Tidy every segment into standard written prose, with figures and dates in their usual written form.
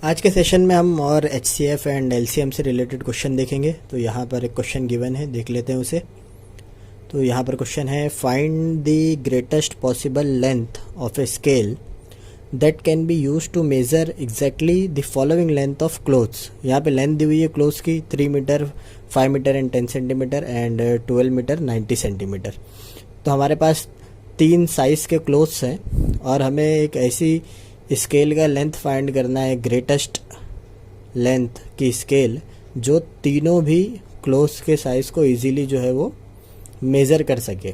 आज के सेशन में हम और HCF एंड LCM से रिलेटेड क्वेश्चन देखेंगे। तो यहाँ पर एक क्वेश्चन गिवन है, देख लेते हैं उसे। तो यहाँ पर क्वेश्चन है, find the greatest possible length of a scale that can be use to measure exactly the following length of clothes. यहाँ पे लेंथ दी हुई है क्लोथ्स की 3 metre, 5 metre and 10 centimetre and 12 metre 90 centimetre. तो हमारे पास 3 साइज़ के क्लोथ्स हैं और हमें एक ऐसी स्केल का लेंथ फाइंड करना है, ग्रेटेस्ट लेंथ की स्केल जो तीनों भी क्लोथ्स के साइज़ को इजीली जो है वो मेज़र कर सके।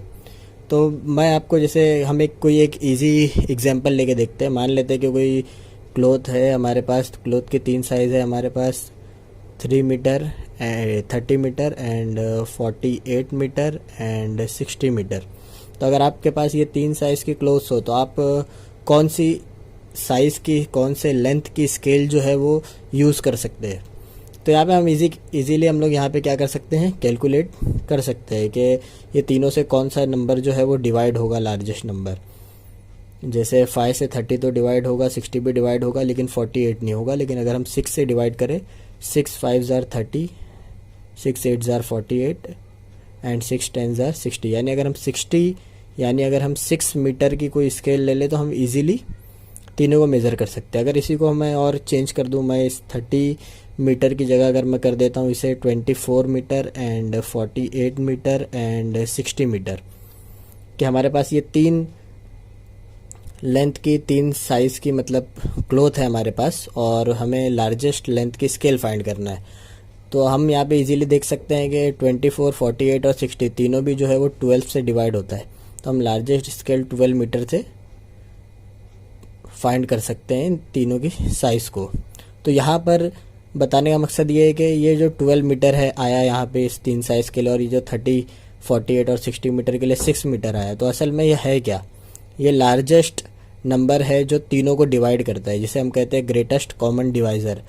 तो मैं आपको, जैसे हम कोई एक इजी एग्जांपल लेके देखते हैं। मान लेते हैं कि कोई क्लोथ है हमारे पास, क्लोथ के 3 साइज़ है हमारे पास, 3 metre, 30 metre and 48 metre and 60 metre. तो अगर आपके पास ये 3 साइज़ की क्लोथ्स हो तो आप कौन सी साइज़ की, कौन से लेंथ की स्केल जो है वो यूज़ कर सकते हैं। तो यहाँ पे हम इजीली हम लोग यहाँ पे क्या कर सकते हैं, कैलकुलेट कर सकते हैं कि ये तीनों से कौन सा नंबर जो है वो डिवाइड होगा, लार्जेस्ट नंबर। जैसे 5 से 30 तो डिवाइड होगा, 60 भी डिवाइड होगा, लेकिन 48 नहीं होगा। लेकिन अगर हम 6 से डिवाइड करें, 6 5 ज़ार 30, 6 8 ज़ार 48 एंड 6 10 ज़ार 60। यानी अगर हम 6 मीटर की कोई स्केल ले लें तो हम इजीली तीनों को मेज़र कर सकते हैं। अगर इसी को मैं और चेंज कर दूं, मैं इस 30 मीटर की जगह अगर मैं कर देता हूं इसे 24 metre and 48 metre and 60 metre, कि हमारे पास ये 3 लेंथ की, 3 साइज़ की मतलब क्लोथ है हमारे पास और हमें लार्जेस्ट लेंथ की स्केल फाइंड करना है। तो हम यहाँ पे इजीली देख सकते हैं कि 24, 48 और 60 तीनों भी जो है वो 12 से डिवाइड होता है। तो हम लार्जेस्ट स्केल 12 मीटर से फाइंड कर सकते हैं इन तीनों की साइज़ को। तो यहाँ पर बताने का मकसद ये है कि ये जो 12 मीटर है आया यहाँ पे इस 3 साइज़ के लिए, और ये जो 30, 48 और 60 मीटर के लिए 6 मीटर आया। तो असल में ये है क्या, ये लार्जेस्ट नंबर है जो तीनों को डिवाइड करता है, जिसे हम कहते हैं ग्रेटेस्ट कॉमन डिवाइज़र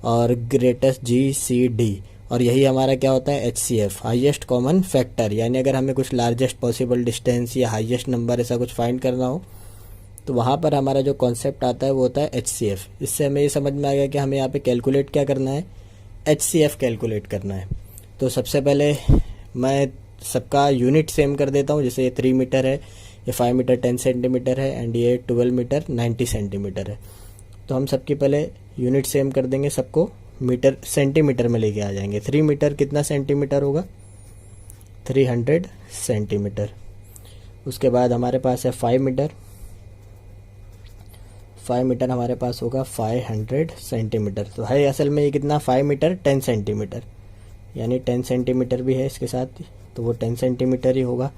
और ग्रेटेस्ट GCD। और यही हमारा क्या होता है, HCF, हाईएस्ट कॉमन फैक्टर। यानी अगर हमें कुछ लार्जेस्ट पॉसिबल डिस्टेंस या हाईएस्ट नंबर ऐसा कुछ फाइंड करना हो तो वहाँ पर हमारा जो कॉन्सेप्ट आता है वो होता है HCF। इससे हमें ये समझ में आ गया कि हमें यहाँ पे कैलकुलेट क्या करना है, HCF कैलकुलेट करना है। तो सबसे पहले मैं सबका यूनिट सेम कर देता हूँ। जैसे ये 3 मीटर है, ये 5 मीटर 10 सेंटीमीटर है एंड ये 12 मीटर 90 सेंटीमीटर है। तो हम सबकी पहले यूनिट सेम कर देंगे, सबको मीटर सेंटीमीटर में लेके आ जाएंगे। 3 मीटर कितना सेंटीमीटर होगा, 300 सेंटीमीटर। उसके बाद हमारे पास है 5 मीटर, 5 मीटर हमारे पास होगा 500 सेंटीमीटर। तो है असल में ये कितना, 5 मीटर 10 सेंटीमीटर, यानी 10 सेंटीमीटर भी है इसके साथ, तो वो 10 सेंटीमीटर ही होगा।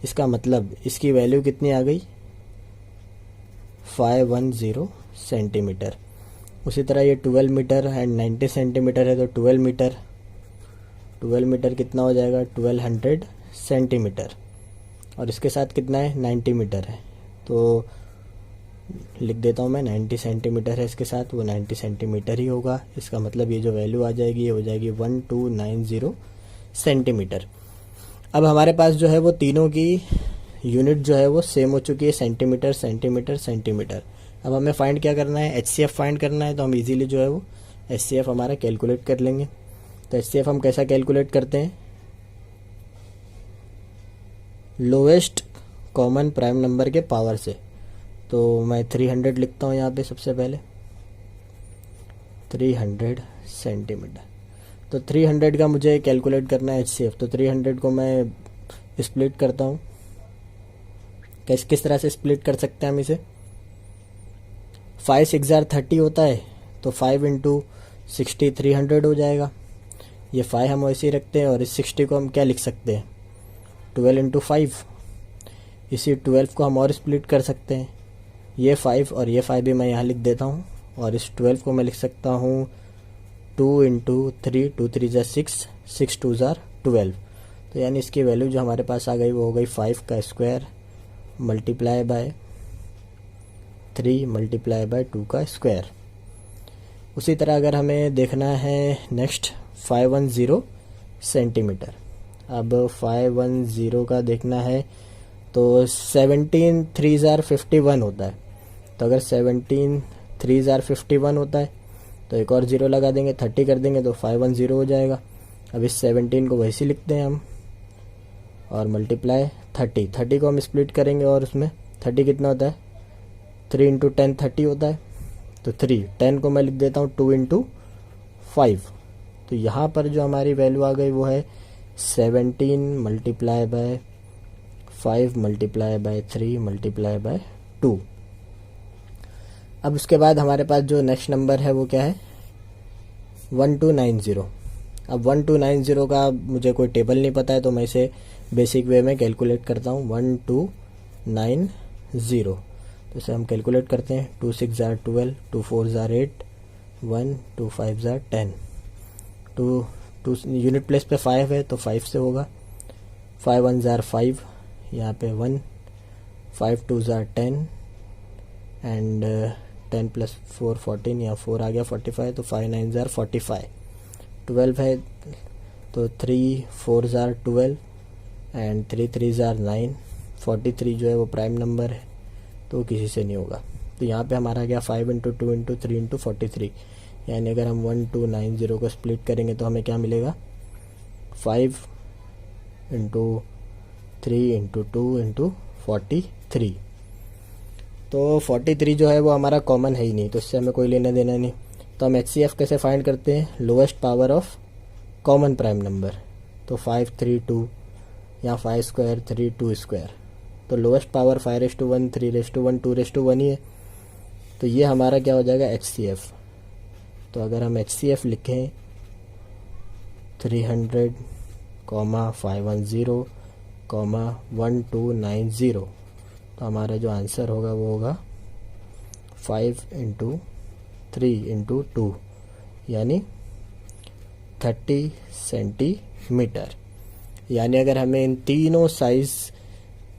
इसका मतलब इसकी वैल्यू कितनी आ गई, 510 सेंटीमीटर। उसी तरह ये 12 मीटर एंड 90 सेंटीमीटर है, तो 12 मीटर कितना हो जाएगा, 1200 सेंटीमीटर। और इसके साथ कितना है, 90 मीटर है, तो लिख देता हूँ मैं 90 सेंटीमीटर है इसके साथ, वो 90 सेंटीमीटर ही होगा। इसका मतलब ये जो वैल्यू आ जाएगी ये हो जाएगी 1290 सेंटीमीटर। अब हमारे पास जो है वो तीनों की यूनिट जो है वो सेम हो चुकी है, सेंटीमीटर सेंटीमीटर सेंटीमीटर। अब हमें फाइंड क्या करना है, HCF फाइंड करना है। तो हम इजीली जो है वो HCF हमारा कैलकुलेट कर लेंगे। तो HCF हम कैसा कैलकुलेट करते हैं, लोएस्ट कॉमन प्राइम नंबर के पावर से। तो मैं 300 लिखता हूँ यहाँ पे सबसे पहले, 300 सेंटीमीटर। तो 300 का मुझे कैलकुलेट करना है HCF। तो 300 को मैं स्प्लिट करता हूँ। किस तरह से स्प्लिट कर सकते हैं हम इसे, 5 6 ज़ार 30 होता है, तो 5 इंटू 60 300 हो जाएगा। ये 5 हम वैसे ही रखते हैं और इस 60 को हम क्या लिख सकते हैं, 12 इंटू 5। इसी 12 को हम और स्प्लिट कर सकते हैं, ये 5 और ये 5 भी मैं यहाँ लिख देता हूँ। और इस 12 को मैं लिख सकता हूँ 2 इंटू 3, 2 3 ज़ार 6, 6 2 ज़ार 12। तो यानी इसकी वैल्यू जो हमारे पास आ गई वो हो गई 5 का square multiply by 3 multiply by 2 का स्क्वायर। उसी तरह अगर हमें देखना है नेक्स्ट 510 सेंटीमीटर। अब 510 का देखना है तो 17 3 ज़ार 51 होता है। तो अगर 17 3 ज़ार 51 होता है तो एक और 0 लगा देंगे, 30 कर देंगे तो 510 हो जाएगा। अब इस 17 को वैसे लिखते हैं हम और मल्टीप्लाई 30 को हम स्प्लिट करेंगे और उसमें 30 कितना होता है 3 इंटू 10 30 होता है। तो 10 को मैं लिख देता हूँ 2 इंटू 5। तो यहाँ पर जो हमारी वैल्यू आ गई वो है 17 multiply by 5 multiply by 3 multiply by 2। अब उसके बाद हमारे पास जो नेक्स्ट नंबर है वो क्या है 1290। अब 1290 का मुझे कोई टेबल नहीं पता है तो मैं इसे बेसिक वे में कैलकुलेट करता हूँ। 1290 तो इसे हम कैलकुलेट करते हैं। 2 6 jar 12, 2 4 jar 8, 1 2 5 jar 10। 2 unit place पे 5 है तो 5 से होगा। 5 1 जार 5, यहाँ पे 1, 5 2 जार 10 एंड 10 प्लस 4 14, यहाँ 4 आ गया 45। तो 5 9 जार 45। 12 है तो 3 4 जार 12 एंड 3 3 जार 9। 43 जो है वो प्राइम नंबर है तो किसी से नहीं होगा। तो यहाँ पे हमारा गया 5 इंटू 2 इंटू 3 इंटू 43। यानी अगर हम 1290 को स्प्लिट करेंगे तो हमें क्या मिलेगा 5 इंटू 3 इंटू 2 इंटू 43। तो 43 जो है वो हमारा कॉमन है ही नहीं तो इससे हमें कोई लेना देना नहीं। तो हम HCF कैसे फाइंड करते हैं lowest power of common prime number. तो 5 3 2 या 5 स्क्वायर 3 2 स्क्वायर। तो लोएस्ट पावर 5:1 3:1 2:1 ही है। तो ये हमारा क्या हो जाएगा HCF। तो अगर हम HCF लिखें 300, 510, 1290 तो हमारा जो आंसर होगा वो होगा 5 इंटू 3 इंटू 2 यानी 30 सेंटीमीटर। यानी अगर हमें इन तीनों साइज़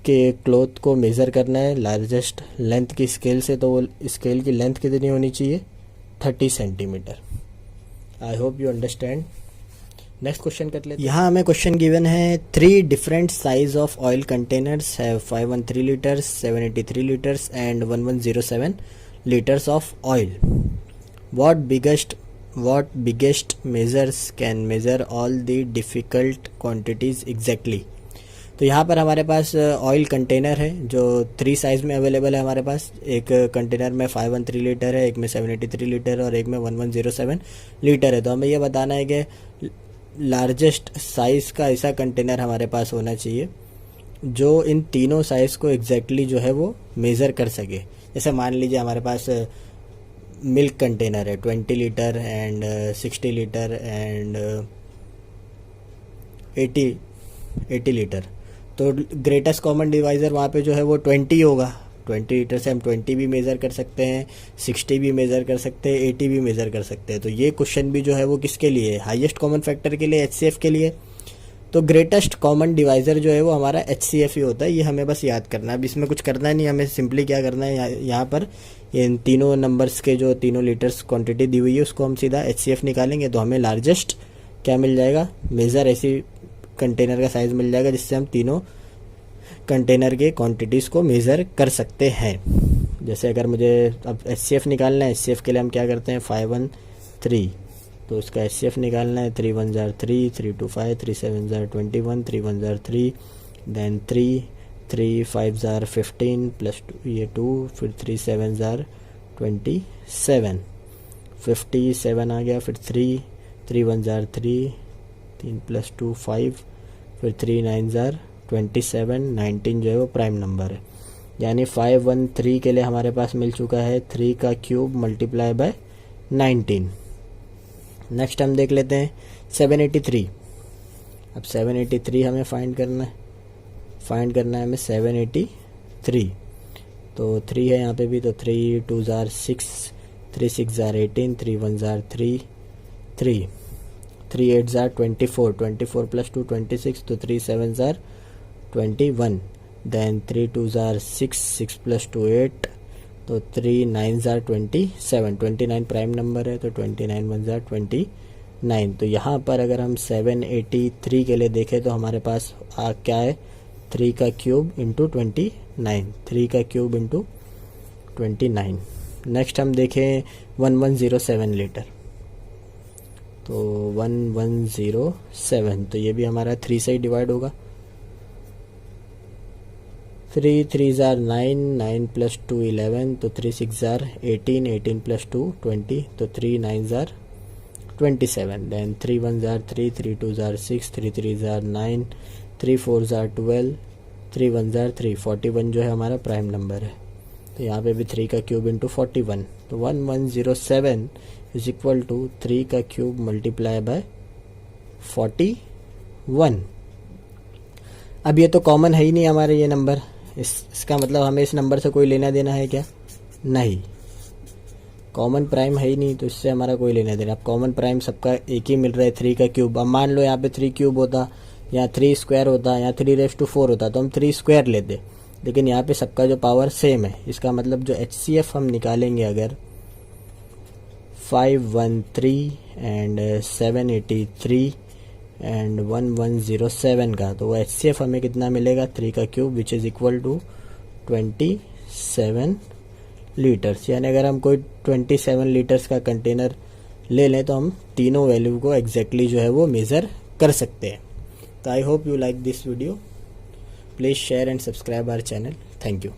के क्लॉथ को मेज़र करना है लार्जेस्ट लेंथ की स्केल से तो वो स्केल की लेंथ कितनी होनी चाहिए 30 centimetre. I hope you understand. Next question कर लेते हैं। यहाँ हमें क्वेश्चन गिवन है 3 different size of oil containers have 513 litres, 783 litres and 1107 litres of oil. What biggest measures can measure all the difficult quantities exactly? तो यहाँ पर हमारे पास ऑयल कंटेनर है जो 3 साइज़ में अवेलेबल है हमारे पास। एक कंटेनर में 513 लीटर है, एक में 783 लीटर और एक में 1107 लीटर है। तो हमें यह बताना है कि लार्जेस्ट साइज़ का ऐसा कंटेनर हमारे पास होना चाहिए जो इन तीनों साइज़ को एग्जैक्टली जो है वो मेज़र कर सके। जैसे मान लीजिए हमारे पास मिल्क कंटेनर है 20 litre and 60 litre and 80 litre. तो ग्रेटेस्ट कॉमन डिवाइज़र वहाँ पे जो है वो 20 होगा। 20 लीटर से हम 20 भी मेज़र कर सकते हैं, 60 भी मेज़र कर सकते हैं, 80 भी मेज़र कर सकते हैं। तो ये क्वेश्चन भी जो है वो किसके लिए है हाईएस्ट कॉमन फैक्टर के लिए HCF के लिए। तो ग्रेटेस्ट कॉमन डिवाइज़र जो है वो हमारा HCF ही होता है। ये हमें बस याद करना है। अब इसमें कुछ करना नहीं, हमें सिंपली क्या करना है यहाँ पर इन तीनों नंबर्स के जो तीनों लीटर्स क्वांटिटी दी हुई है उसको हम सीधा HCF निकालेंगे तो हमें लार्जेस्ट क्या मिल जाएगा मेज़र ऐसी कंटेनर का साइज़ मिल जाएगा जिससे हम तीनों कंटेनर के क्वांटिटीज़ को मेज़र कर सकते हैं। जैसे अगर मुझे अब HCF निकालना है, HCF के लिए हम क्या करते हैं 513 तो इसका HCF निकालना है 3 1 जार 3, 3 2 5, 3 7 जार 21, 3 1 जार 3, देन 3 5 जार 15 प्लस 2 ये 2, फिर 3 7 जार 27, 57 आ गया। फिर 3 1 जार 3, 3 प्लस 2 5, फिर 3 9 जार 27, 19 जो है वो प्राइम नंबर है। यानी 513 के लिए हमारे पास मिल चुका है 3 का क्यूब मल्टीप्लाई बाय 19। नेक्स्ट हम देख लेते हैं 783। अब 783 हमें फाइंड करना है हमें 783। तो 3 है यहाँ पे भी तो 3 2 जार 6, 3 6 जार 18, 3 1 जार 3, 3 8 जार 24, 24 प्लस 2 26 तो 3 7 जार 21, देन 3 2 जार 6, 6 प्लस 2 8 तो 3 9 जार 27, 29 प्राइम नंबर है तो 29 1 जार 29। तो यहाँ पर अगर हम 783 के लिए देखें तो हमारे पास क्या है 3 का क्यूब इंटू 29, 3 का क्यूब इंटू 29। नेक्स्ट हम देखें 1107 लीटर। तो 1107, तो ये भी हमारा 3 से ही डिवाइड होगा। 3 3 जार 9, 9 + 2 11, तो 3 6 जार 18, 18 + 2 20, तो 3 9 जार 27, देन 3 1 जार 3, 3 2 जार 6, 3 3 जार 9, 3 4 जार 12, 3 1 जार 3, 41 जो है हमारा प्राइम नंबर है। तो यहाँ पे भी 3 का क्यूब इंटू 41, तो 1107 इज इक्वल टू 3 का क्यूब मल्टीप्लाई बाय 41। अब ये तो कॉमन है ही नहीं हमारे ये नंबर, इसका मतलब हमें इस नंबर से कोई लेना देना है क्या? नहीं, कॉमन प्राइम है ही नहीं, तो इससे हमारा कोई लेना देना। अब कॉमन प्राइम सबका एक ही मिल रहा है, 3 का क्यूब। अब मान लो यहाँ पे 3 क्यूब होता, यहाँ 3 स्क्वायर होता, यहाँ 3⁴ होता, तो हम 3 स्क्वायर लेते, लेकिन यहाँ पे सबका जो पावर सेम है। इसका मतलब जो HCF हम निकालेंगे अगर 513 एंड 783 एंड 1107 का, तो वो HCF हमें कितना मिलेगा? 3 का cube which is equal to 27 litres. यानी अगर हम कोई 27 लीटर्स का कंटेनर ले लें तो हम तीनों वैल्यू को एग्जैक्टली जो है वो मेज़र कर सकते हैं। तो I hope you like this video, please share and subscribe our channel. Thank you.